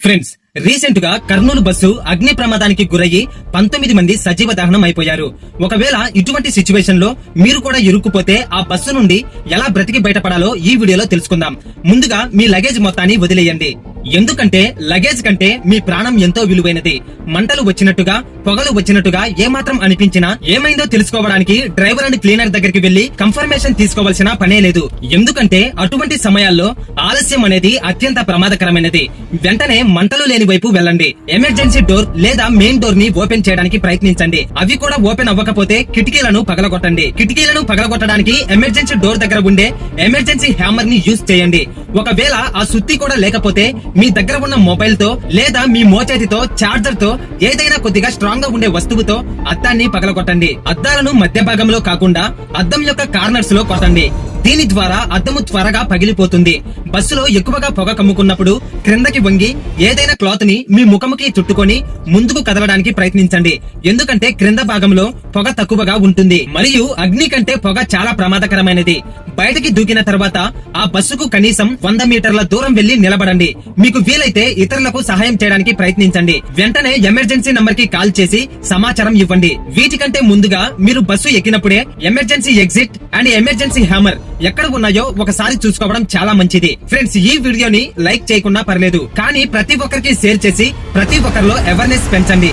Friends, recent గా Kurnool bus అగ్ని ప్రమాదానికి గురయ్యి 19 మంది సజీవ దహనం అయిపోయారు. ఒకవేళ ఇటువంటి సిచ్యువేషన్ లో మీరు కూడా ఇరుక్కుపోతే ఆ బస్సు నుండి ఎలా బ్రతికి బయటపడాలో ఈ వీడియోలో తెలుసుకుందాం. ముందుగా మీ లగేజ్ మొత్తాన్ని వదిలేయండి. ఎందుకంటే లగేజ్ కంటే మీ ప్రాణం ఎంతో విలువైనది. మంటలు వచ్చినట్టుగా, పొగలు వచ్చినట్టుగా ఏమాత్రం అనిపించినా ఏమైందో తెలుసుకోవడానికి డ్రైవర్ అండ్ క్లీనర్ దగ్గరికి వెళ్లి కన్ఫర్మేషన్ తీసుకోవాల్సిన పనే లేదు. ఎందుకంటే అటువంటి సమయాల్లో ఆలస్యం అనేది అత్యంత ప్రమాదకరమైనది. వెంటనే మంటలు లేని వైపు వెళ్ళండి. ఎమర్జెన్సీ డోర్ లేదా మెయిన్ డోర్ ని ఓపెన్ చేయడానికి ప్రయత్నించండి. అవి కూడా ఓపెన్ అవ్వకపోతే కిటికీలను పగలగొట్టండి. కిటికీలను పగలగొట్టడానికి ఎమర్జెన్సీ డోర్ దగ్గర ఉండే ఎమర్జెన్సీ హ్యామర్ ని యూజ్ చేయండి. ఒకవేళ ఆ సుత్తి కూడా లేకపోతే మీ దగ్గర ఉన్న మొబైల్ తో లేదా మీ మోచేతితో చార్జర్ తో ఏదైనా కొద్దిగా స్ట్రాంగ్ గా ఉండే వస్తువుతో అద్దాన్ని పగలగొట్టండి. అద్దాలను మధ్య భాగంలో కాకుండా అద్దం యొక్క కార్నర్స్ లో కొట్టండి. దీని ద్వారా అద్దము త్వరగా పగిలిపోతుంది. బస్సులో ఎక్కువగా పొగ కమ్ముకున్నప్పుడు క్రిందకి వంగి ఏదైనా క్లాత్ ని మీ ముఖముకి చుట్టుకొని ముందుకు కదలడానికి ప్రయత్నించండి. ఎందుకంటే క్రింద భాగంలో పొగ తక్కువగా ఉంటుంది మరియు అగ్ని కంటే పొగ చాలా ప్రమాదకరమైనది. బయటకి దూకిన తర్వాత ఆ బస్సుకు కనీసం 100 మీటర్ల దూరం వెళ్లి నిలబడండి. మీకు వీలైతే ఇతరులకు సహాయం చేయడానికి ప్రయత్నించండి. వెంటనే ఎమర్జెన్సీ నంబర్ కి కాల్ చేసి సమాచారం ఇవ్వండి. వీటికంటే ముందుగా మీరు బస్సు ఎక్కినప్పుడే emergency exit and emergency hammer ఎక్కడ ఉన్నాయో ఒకసారి చూసుకోవడం చాలా మంచిది. ఫ్రెండ్స్, ఈ వీడియోని లైక్ చేయకుండా పర్లేదు, కానీ ప్రతి ఒక్కరికి షేర్ చేసి ప్రతి ఒక్కరిలో అవేర్నెస్ పెంచండి.